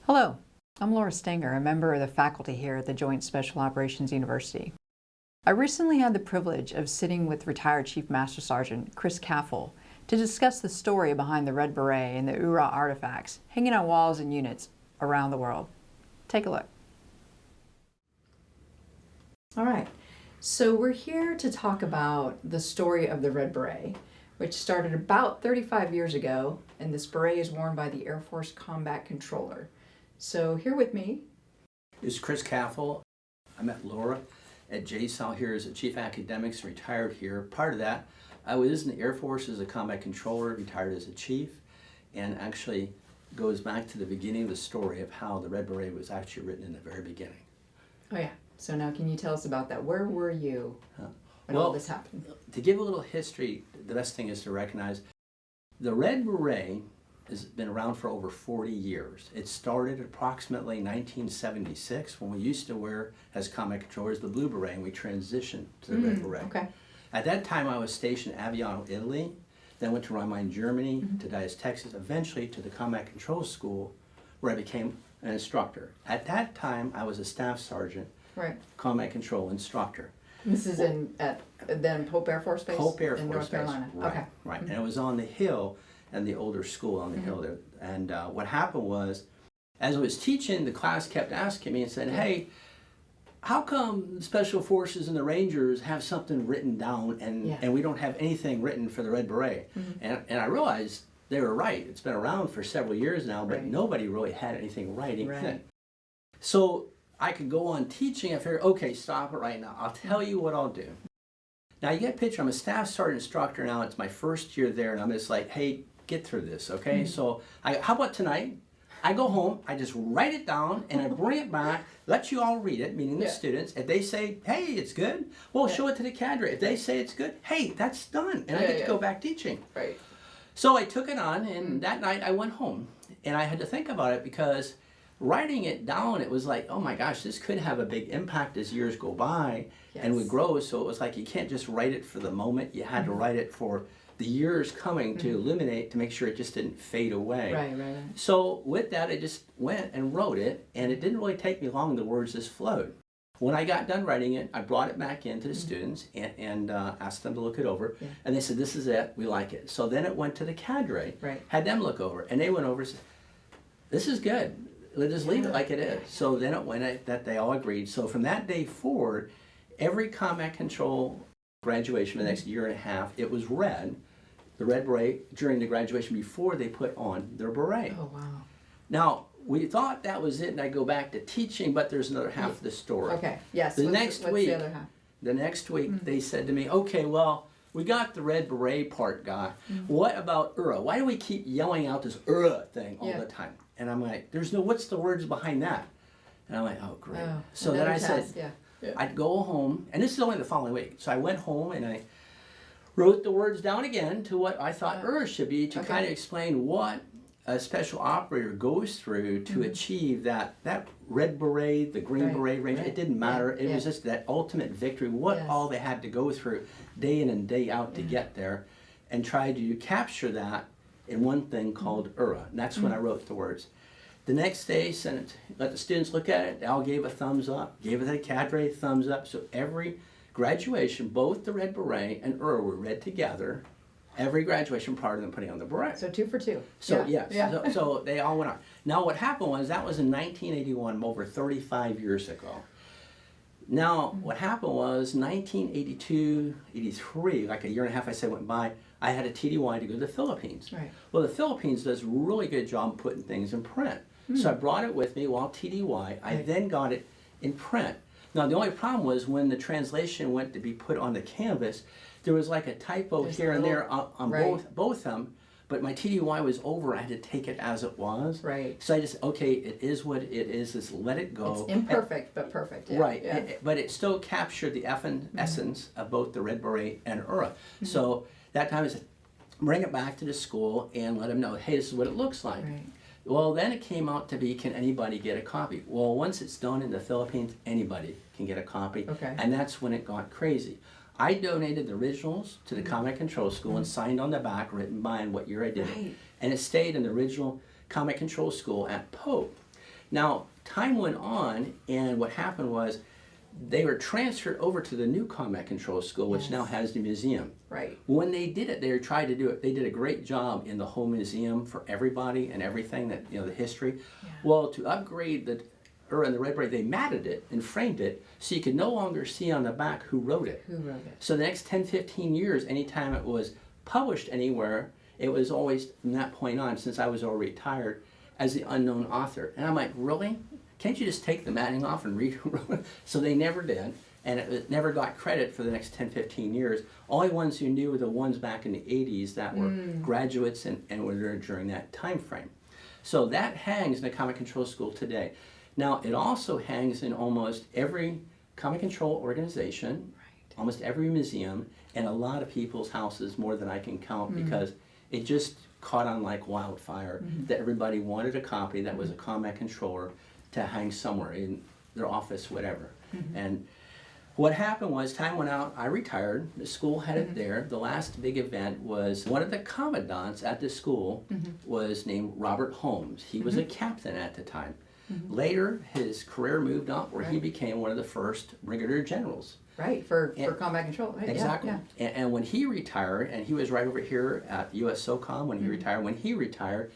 Hello, I'm Laura Stenger, a member of the faculty here at the Joint Special Operations University. I recently had the privilege of sitting with retired Chief Master Sergeant Chris Caffall to discuss the story behind the Red Beret and the Urrah artifacts hanging on walls and units around the world. Take a look. All right, so we're here to talk about the story of the Red Beret, which started about 35 years ago, and this beret is worn by the Air Force Combat Controller. So here with me is Chris Caffall. I met Laura at JSAL here as a Chief Academics, retired here. Part of that, I was in the Air Force as a Combat Controller, retired as a Chief, and actually goes back to the beginning of the story of how the Red Beret was actually written in the very beginning. Oh yeah, so now can you tell us about that? Where were you when all this happened? To give a little history, the best thing is to recognize the Red Beret has been around for over 40 years. It started approximately 1976 when we used to wear, as combat controllers, the blue beret, and we transitioned to the red beret. Okay. At that time, I was stationed in Aviano, Italy, then went to Rhein, Germany, to Dallas, Texas, eventually to the Combat Control School, where I became an instructor. At that time, I was a staff sergeant, combat control instructor. This is then Pope Air Force Base? Pope Air in Force North Carolina. Base. Right, Okay. right. And it was on the hill, and the older school on the hill there. And what happened was, as I was teaching, the class kept asking me and said, hey, how come the Special Forces and the Rangers have something written down and we don't have anything written for the Red Beret? And I realized they were right. It's been around for several years now, but nobody really had anything writing in it. So I could go on teaching. I figured, okay, stop it right now. I'll tell you what I'll do. Now you get a picture, I'm a staff sergeant instructor now. It's my first year there, and I'm just like, hey, get through this, okay? So how about tonight? I go home, I just write it down, and I bring it back, let you all read it, meaning the students. If they say, hey, it's good, well, show it to the cadre. If they say it's good, hey, that's done, and I get to go back teaching. Right. So I took it on, and that night I went home, and I had to think about it because writing it down, it was like, oh my gosh, this could have a big impact as years go by and would grow. So it was like, you can't just write it for the moment. You had to write it for the years coming to illuminate, to make sure it just didn't fade away. Right. So with that, I just went and wrote it, and it didn't really take me long. The words just flowed. When I got done writing it, I brought it back in to the students and asked them to look it over. And they said, this is it, we like it. So then it went to the cadre, had them look over, and they went over and said, this is good. Let's just leave it like it is. So then it went that they all agreed. So from that day forward, every combat control graduation for the next year and a half, it was red, the Red Beret, during the graduation before they put on their beret. Oh, wow. Now, we thought that was it, and I go back to teaching, but there's another half of the story. Okay, yes. The what's week, the other half? The next week, they said to me, okay, well, we got the Red Beret part, guy. What about Urrah? Why do we keep yelling out this Urrah thing all the time? And I'm like, what's the words behind that? And I'm like, oh, great. Oh, so then I said, Yeah. I'd go home, and this is only the following week. So I went home and I wrote the words down again to what I thought Urrah should be to kind of explain what a special operator goes through to achieve that Red Beret, the Green Beret range. It didn't matter. It was just that ultimate victory, what all they had to go through day in and day out to get there, and try to capture that in one thing called Urrah. And that's when I wrote the words. The next day, let the students look at it. They all gave a thumbs up, gave it to the cadre, thumbs up. So every graduation, both the Red Beret and Urrah were read together. Every graduation prior to them putting on the beret. So 2 for 2. So so they all went on. Now what happened was, that was in 1981, over 35 years ago. Now what happened was 1982, 83, like a year and a half I said went by, I had a TDY to go to the Philippines. Right. Well, the Philippines does a really good job putting things in print. So I brought it with me while TDY. I then got it in print. Now the only problem was when the translation went to be put on the canvas, there was like a typo here and there on both of them, but my TDY was over. I had to take it as it was. Right. So I just, okay, it is what it is. Just let it go. It's imperfect, but perfect. Yeah. Right. But it still captured the essence of both the Red Beret and Urrah. So that time I said, bring it back to the school and let them know, hey, this is what it looks like. Right. Well, then it came out to be, can anybody get a copy? Well, once it's done in the Philippines, anybody can get a copy. Okay. And that's when it got crazy. I donated the originals to the Combat Control School and signed on the back, written by and what year I did it. And it stayed in the original Combat Control School at Pope. Now, time went on, and what happened was they were transferred over to the new Combat Control School, which now has the museum. Right. When they did it, they tried to do it. They did a great job in the whole museum for everybody and everything that, you know, the history. Yeah. Well, to upgrade the Urrah and the Red Beret, they matted it and framed it so you could no longer see on the back who wrote it. Who wrote it? So the next 10, 15 years, anytime it was published anywhere, it was always from that point on, since I was already retired, as the unknown author. And I'm like, really? Can't you just take the matting off and read who wrote it? So they never did, and it never got credit for the next 10, 15 years. Only ones who knew were the ones back in the 80s that were graduates and were there during that time frame. So that hangs in the Combat Control School today. Now, it also hangs in almost every Combat Control organization, almost every museum, and a lot of people's houses, more than I can count, because it just caught on like wildfire that everybody wanted a copy that was a combat controller to hang somewhere in their office, whatever. And what happened was, time went out, I retired, the school had it there. The last big event was one of the commandants at the school was named Robert Holmes. He was a captain at the time. Later, his career moved up where he became one of the first brigadier generals. Right, for combat control. Right? Exactly. Yeah. And when he retired, and he was right over here at USOCOM when he retired,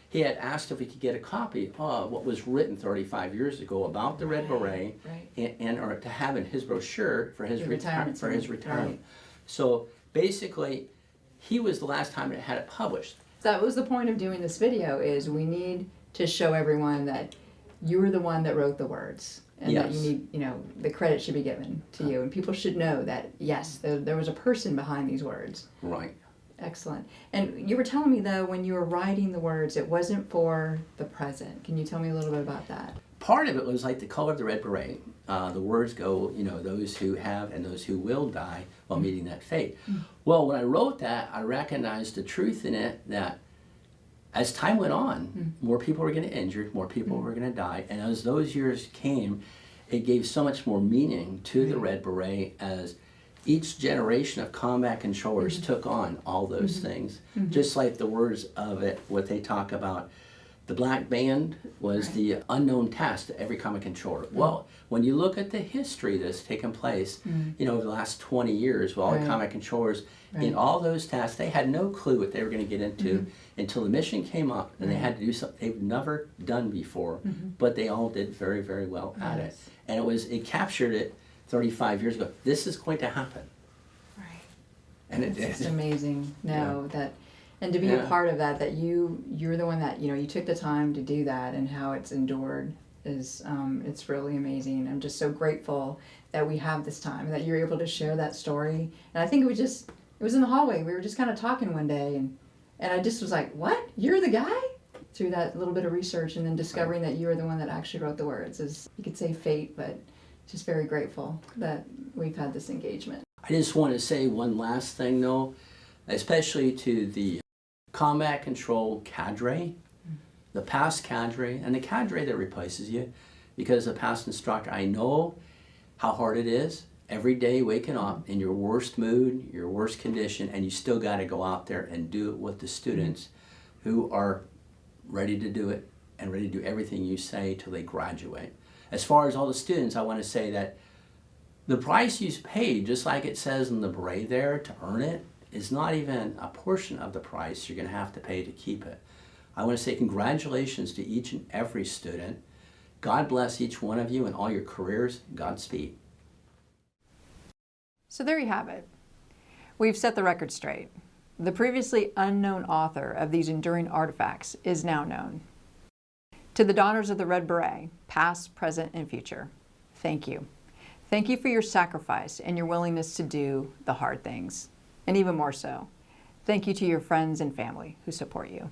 he had asked if we could get a copy of what was written 35 years ago about the Red Beret, and or to have in his brochure for his retirement. Right. So basically, he was the last time it had it published. That was the point of doing this video, is we need to show everyone that you were the one that wrote the words. And that you need, you know, the credit should be given to you. And people should know that, yes, there was a person behind these words. Right. Excellent. And you were telling me, though, when you were writing the words, it wasn't for the present. Can you tell me a little bit about that? Part of it was like the color of the Red Beret. The words go, you know, those who have and those who will die while meeting that fate. Well, when I wrote that, I recognized the truth in it that as time went on, more people were going to get injured, more people were going to die, and as those years came, it gave so much more meaning to the Red Beret as each generation of combat controllers took on all those things. Just like the words of it, what they talk about, the black band was the unknown task to every combat controller. Well, when you look at the history that's taken place, you know, over the last 20 years, with all the combat controllers, in all those tasks, they had no clue what they were going to get into until the mission came up, and they had to do something they've never done before, but they all did very, very well at it. And it captured it 35 years ago. This is going to happen. Right. And it's just amazing that, and to be a part of that, that you're the one that, you know, you took the time to do that, and how it's endured is, it's really amazing. I'm just so grateful that we have this time, that you're able to share that story. And I think it was in the hallway. We were just kind of talking one day, and I just was like, what? You're the guy? Through that little bit of research, and then discovering that you were the one that actually wrote the words is, you could say fate, but just very grateful that we've had this engagement. I just want to say one last thing, though, especially to the combat control cadre, the past cadre, and the cadre that replaces you, because the past instructor, I know how hard it is every day waking up in your worst mood, your worst condition, and you still got to go out there and do it with the students who are ready to do it and ready to do everything you say till they graduate. As far as all the students, I want to say that the price you pay, just like it says in the beret there, to earn it, is not even a portion of the price you're going to have to pay to keep it. I want to say congratulations to each and every student. God bless each one of you and all your careers. Godspeed. So there you have it. We've set the record straight. The previously unknown author of these enduring artifacts is now known. To the daughters of the Red Beret, past, present, and future, thank you. Thank you for your sacrifice and your willingness to do the hard things. And even more so, thank you to your friends and family who support you.